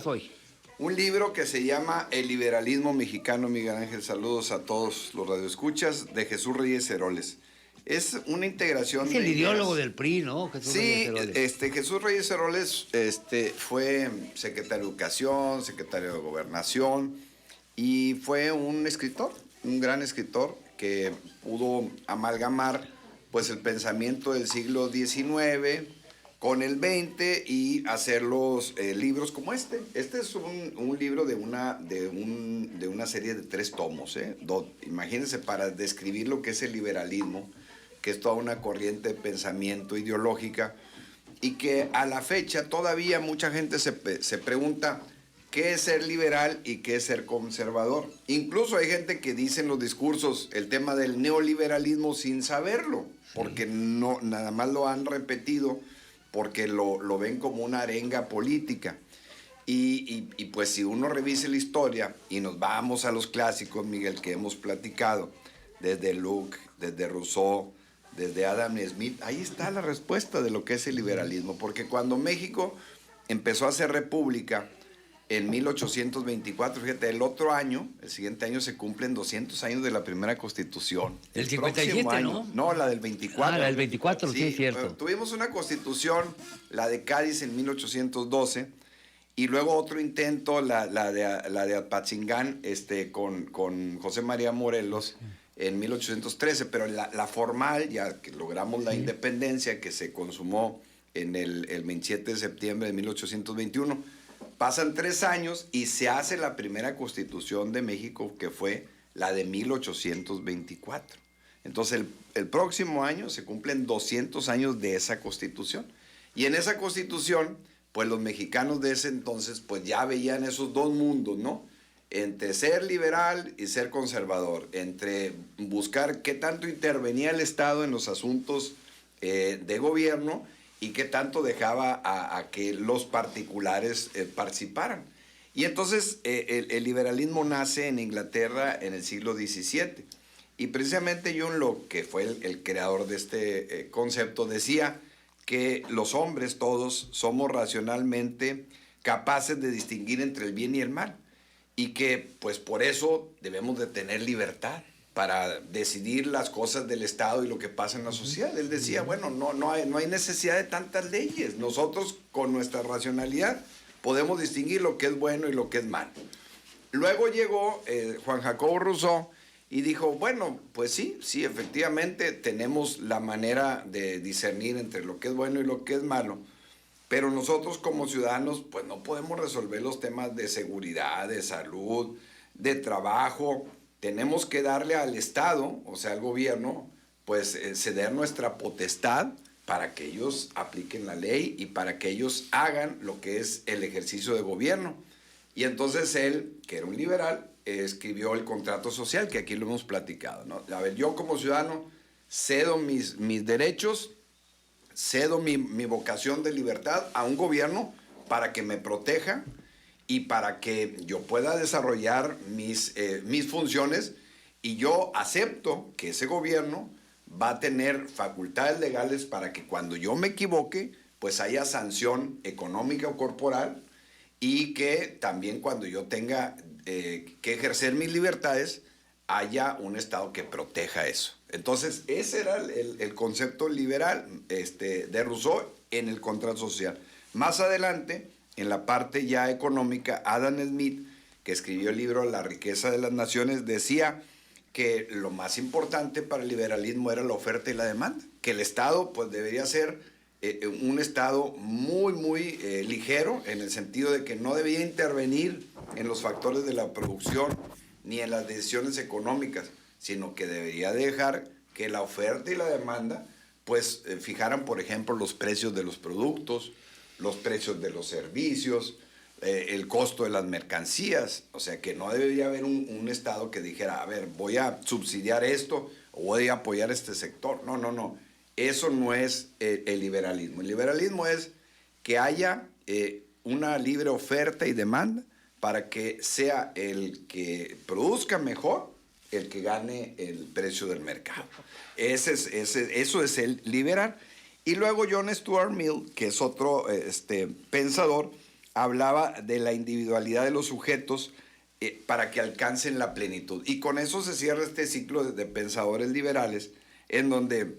Hoy. Un libro que se llama El liberalismo mexicano, Miguel Ángel. Saludos a todos los radioescuchas, de Jesús Reyes Heroles. Es una integración Es de el ideólogo ideas. del PRI, ¿no? Jesús Reyes Sí, Heroles. Jesús Reyes Heroles fue secretario de Educación, secretario de Gobernación y fue un escritor, un gran escritor que pudo amalgamar pues el pensamiento del siglo XIX con el XX y hacer los libros como este. Este es un libro de una serie de 3 tomos. Imagínense, para describir lo que es el liberalismo, que es toda una corriente de pensamiento ideológica y que a la fecha todavía mucha gente se pregunta qué es ser liberal y qué es ser conservador. Incluso hay gente que dice en los discursos el tema del neoliberalismo sin saberlo, porque no, nada más lo han repetido porque lo ven como una arenga política. Y pues si uno revise la historia y nos vamos a los clásicos, Miguel, que hemos platicado, desde Locke, desde Rousseau, desde Adam Smith, ahí está la respuesta de lo que es el liberalismo. Porque cuando México empezó a ser república en 1824, fíjate, el otro año, el siguiente año, se cumplen 200 años de la primera Constitución. El 57, año, ¿no? la del 24. Ah, la del 24, sí, es cierto. Tuvimos una Constitución, la de Cádiz en 1812, y luego otro intento, la de Apatzingán, con José María Morelos, en 1813, pero la formal, ya que logramos la independencia, que se consumó en el 27 de septiembre de 1821, pasan 3 años y se hace la primera Constitución de México, que fue la de 1824. Entonces el próximo año se cumplen 200 años de esa Constitución. Y en esa Constitución, pues los mexicanos de ese entonces pues ya veían esos dos mundos, ¿no? Entre ser liberal y ser conservador, entre buscar qué tanto intervenía el Estado en los asuntos de gobierno y qué tanto dejaba a que los particulares participaran. Y entonces el liberalismo nace en Inglaterra en el siglo XVII. Y precisamente John Locke, que fue el creador de este concepto, decía que los hombres todos somos racionalmente capaces de distinguir entre el bien y el mal. Y que pues por eso debemos de tener libertad para decidir las cosas del Estado y lo que pasa en la sociedad. Él decía, bueno, no hay necesidad de tantas leyes. Nosotros con nuestra racionalidad podemos distinguir lo que es bueno y lo que es malo. Luego llegó Juan Jacobo Rousseau y dijo, bueno, pues sí, efectivamente tenemos la manera de discernir entre lo que es bueno y lo que es malo, pero nosotros como ciudadanos pues no podemos resolver los temas de seguridad, de salud, de trabajo. Tenemos que darle al Estado, o sea, al gobierno, pues ceder nuestra potestad para que ellos apliquen la ley y para que ellos hagan lo que es el ejercicio de gobierno. Y entonces él, que era un liberal, escribió el contrato social, que aquí lo hemos platicado, ¿no? A ver, yo como ciudadano cedo mis derechos, cedo mi vocación de libertad a un gobierno para que me proteja y para que yo pueda desarrollar mis funciones, y yo acepto que ese gobierno va a tener facultades legales para que cuando yo me equivoque, pues haya sanción económica o corporal, y que también cuando yo tenga que ejercer mis libertades, haya un Estado que proteja eso. Entonces, ese era el concepto liberal de Rousseau en el contrato social. Más adelante, en la parte ya económica, Adam Smith, que escribió el libro La riqueza de las naciones, decía que lo más importante para el liberalismo era la oferta y la demanda, que el Estado pues debería ser un Estado muy ligero, en el sentido de que no debía intervenir en los factores de la producción ni en las decisiones económicas, sino que debería dejar que la oferta y la demanda pues fijaran, por ejemplo, los precios de los productos, los precios de los servicios, el costo de las mercancías. O sea, que no debería haber un Estado que dijera, a ver, voy a subsidiar esto o voy a apoyar este sector. No. Eso no es el liberalismo. El liberalismo es que haya una libre oferta y demanda para que sea el que produzca mejor el que gane el precio del mercado. Eso es el liberal. Y luego John Stuart Mill, que es otro pensador, hablaba de la individualidad de los sujetos para que alcancen la plenitud. Y con eso se cierra este ciclo de pensadores liberales, en donde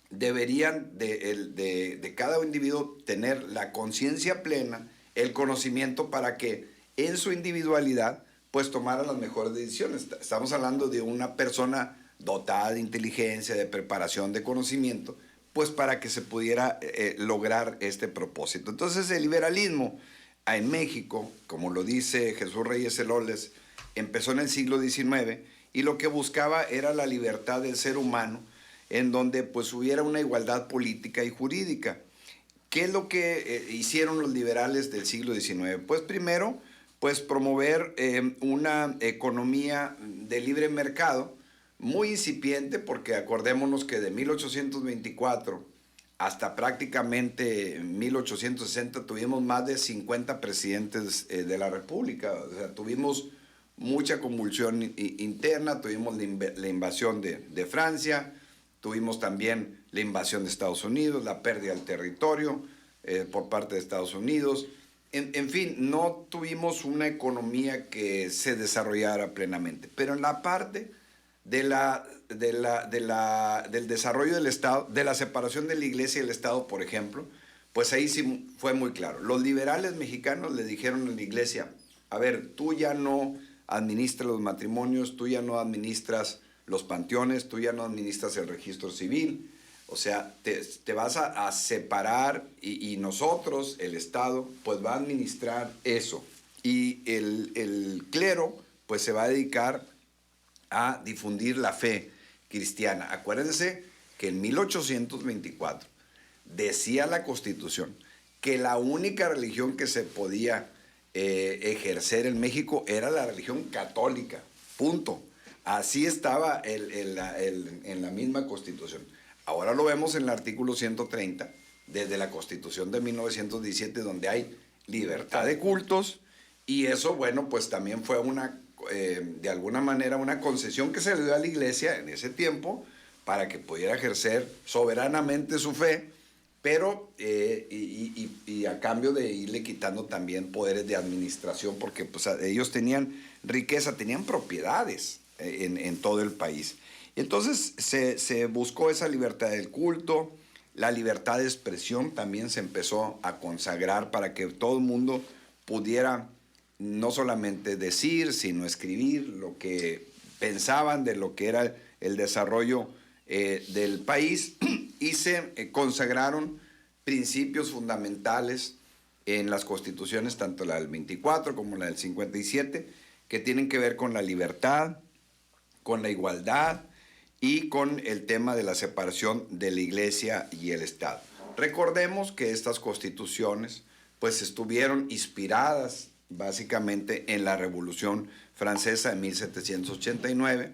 deberían de cada individuo tener la conciencia plena, el conocimiento para que en su individualidad pues tomara las mejores decisiones. Estamos hablando de una persona dotada de inteligencia, de preparación, de conocimiento, pues para que se pudiera lograr este propósito. Entonces el liberalismo en México, como lo dice Jesús Reyes Heroles, empezó en el siglo XIX y lo que buscaba era la libertad del ser humano, en donde pues hubiera una igualdad política y jurídica. ¿Qué es lo que hicieron los liberales del siglo XIX? Pues primero, pues promover una economía de libre mercado muy incipiente, porque acordémonos que de 1824 hasta prácticamente 1860 tuvimos más de 50 presidentes de la República. O sea, tuvimos mucha convulsión interna, tuvimos la invasión de Francia, tuvimos también la invasión de Estados Unidos, la pérdida del territorio por parte de Estados Unidos. En fin, no tuvimos una economía que se desarrollara plenamente. Pero en la parte del desarrollo del Estado, de la separación de la Iglesia y el Estado, por ejemplo, pues ahí sí fue muy claro. Los liberales mexicanos le dijeron a la Iglesia, a ver, tú ya no administras los matrimonios, tú ya no administras los panteones, tú ya no administras el registro civil, o sea, te vas a separar y nosotros, el Estado, pues va a administrar eso. Y el clero, pues se va a dedicar a difundir la fe cristiana. Acuérdense que en 1824 decía la Constitución que la única religión que se podía ejercer en México era la religión católica, punto. Así estaba en la misma Constitución. Ahora lo vemos en el artículo 130, desde la Constitución de 1917, donde hay libertad de cultos, y eso, bueno, pues también fue de alguna manera una concesión que se le dio a la Iglesia en ese tiempo para que pudiera ejercer soberanamente su fe, pero y a cambio de irle quitando también poderes de administración, porque pues, ellos tenían riqueza, tenían propiedades en todo el país. Entonces se buscó esa libertad del culto, la libertad de expresión también se empezó a consagrar para que todo el mundo pudiera no solamente decir, sino escribir lo que pensaban de lo que era el desarrollo del país, y se consagraron principios fundamentales en las constituciones, tanto la del 24 como la del 57, que tienen que ver con la libertad, con la igualdad y con el tema de la separación de la Iglesia y el Estado. Recordemos que estas constituciones pues estuvieron inspiradas básicamente en la Revolución Francesa de 1789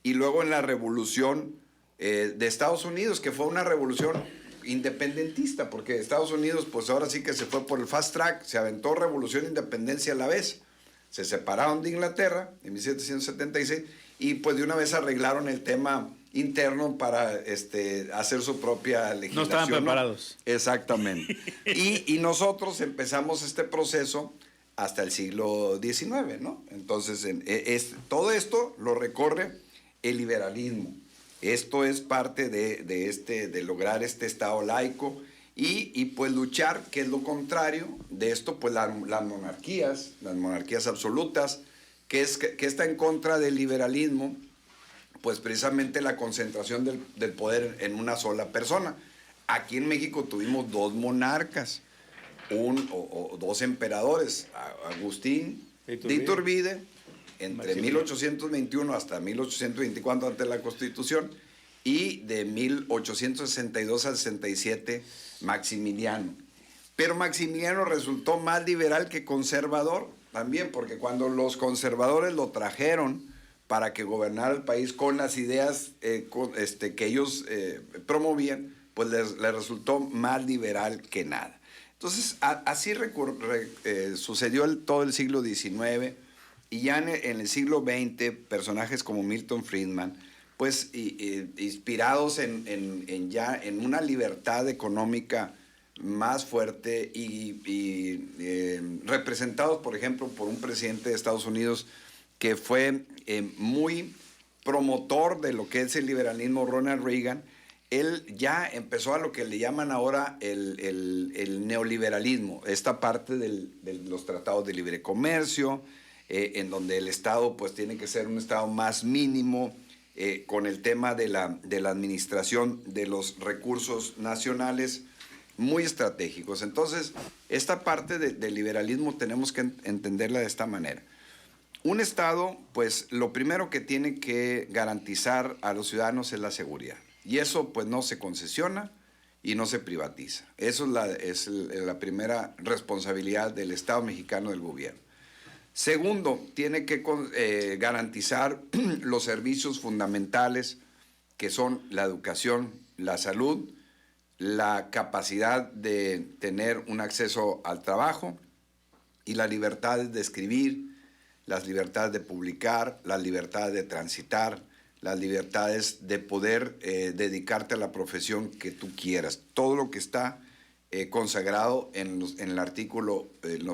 y luego en la Revolución de Estados Unidos, que fue una revolución independentista, porque Estados Unidos pues ahora sí que se fue por el fast track, se aventó revolución e independencia a la vez. Se separaron de Inglaterra en 1776 y pues de una vez arreglaron el tema interno para hacer su propia legislación. No estaban preparados. ¿No? Exactamente. y nosotros empezamos este proceso hasta el siglo XIX, ¿no? Entonces, todo esto lo recorre el liberalismo. Esto es parte de lograr este Estado laico y pues luchar, que es lo contrario de esto, pues las monarquías absolutas, que está en contra del liberalismo, pues precisamente la concentración del poder en una sola persona. Aquí en México tuvimos dos monarcas, dos emperadores, Agustín de Iturbide, entre 1821 hasta 1824 ante la Constitución, y de 1862 al 67 Maximiliano. Pero Maximiliano resultó más liberal que conservador también, porque cuando los conservadores lo trajeron para que gobernara el país con las ideas que ellos promovían, pues les resultó más liberal que nada. Entonces, así sucedió todo el siglo XIX, y ya en el siglo XX, personajes como Milton Friedman, pues inspirados en una libertad económica más fuerte representados, por ejemplo, por un presidente de Estados Unidos que fue muy promotor de lo que es el liberalismo, Ronald Reagan. Él ya empezó a lo que le llaman ahora el neoliberalismo, esta parte de los tratados de libre comercio, en donde el Estado pues tiene que ser un Estado más mínimo, con el tema de la administración de los recursos nacionales muy estratégicos. Entonces, esta parte del liberalismo tenemos que entenderla de esta manera. Un Estado, pues lo primero que tiene que garantizar a los ciudadanos es la seguridad. Y eso pues no se concesiona y no se privatiza. Eso es la primera responsabilidad del Estado mexicano, del gobierno. Segundo, tiene que garantizar los servicios fundamentales que son la educación, la salud, la capacidad de tener un acceso al trabajo y las libertades de escribir, las libertades de publicar, las libertades de transitar, las libertades de poder dedicarte a la profesión que tú quieras. Todo lo que está consagrado en los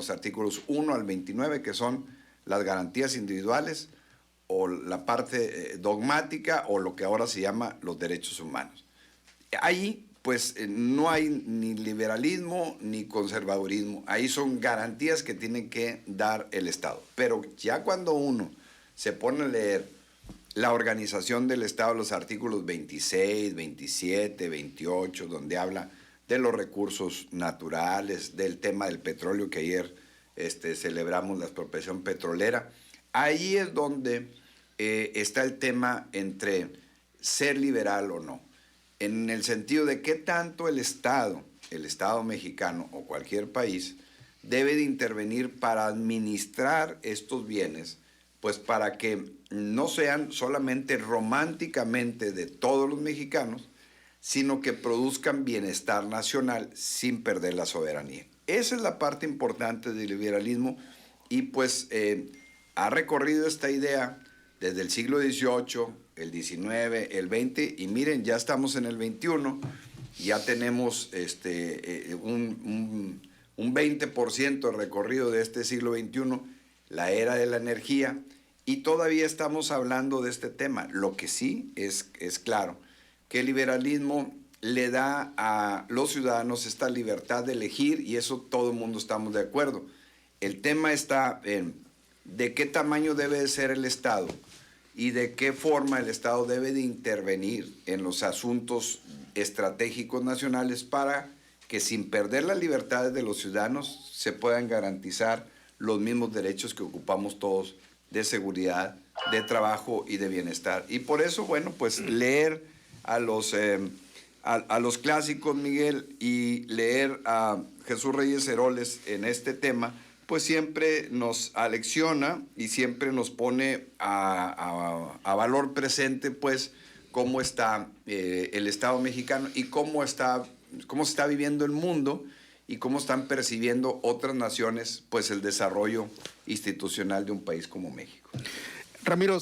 artículos 1 al 29, que son las garantías individuales o la parte dogmática o lo que ahora se llama los derechos humanos. Ahí pues no hay ni liberalismo ni conservadurismo. Ahí son garantías que tiene que dar el Estado. Pero ya cuando uno se pone a leer la organización del Estado, los artículos 26, 27, 28, donde habla de los recursos naturales, del tema del petróleo, que ayer celebramos la expropiación petrolera, ahí es donde está el tema entre ser liberal o no, en el sentido de qué tanto el Estado mexicano o cualquier país debe de intervenir para administrar estos bienes, pues para que no sean solamente románticamente de todos los mexicanos, sino que produzcan bienestar nacional sin perder la soberanía. Esa es la parte importante del liberalismo y pues ha recorrido esta idea desde el siglo XVIII, el XIX, el XX y miren, ya estamos en el XXI, ya tenemos un 20% de recorrido de este siglo XXI, la era de la energía, y todavía estamos hablando de este tema. Lo que sí es claro, que el liberalismo le da a los ciudadanos esta libertad de elegir y eso todo el mundo estamos de acuerdo. El tema está en de qué tamaño debe de ser el Estado y de qué forma el Estado debe de intervenir en los asuntos estratégicos nacionales para que sin perder las libertades de los ciudadanos se puedan garantizar los mismos derechos que ocupamos todos de seguridad, de trabajo y de bienestar. Y por eso, bueno, pues leer a los clásicos, Miguel, y leer a Jesús Reyes Heroles en este tema, pues siempre nos alecciona y siempre nos pone a valor presente, pues, cómo está el Estado mexicano y cómo se está viviendo el mundo y cómo están percibiendo otras naciones, pues, el desarrollo institucional de un país como México. Ramiro,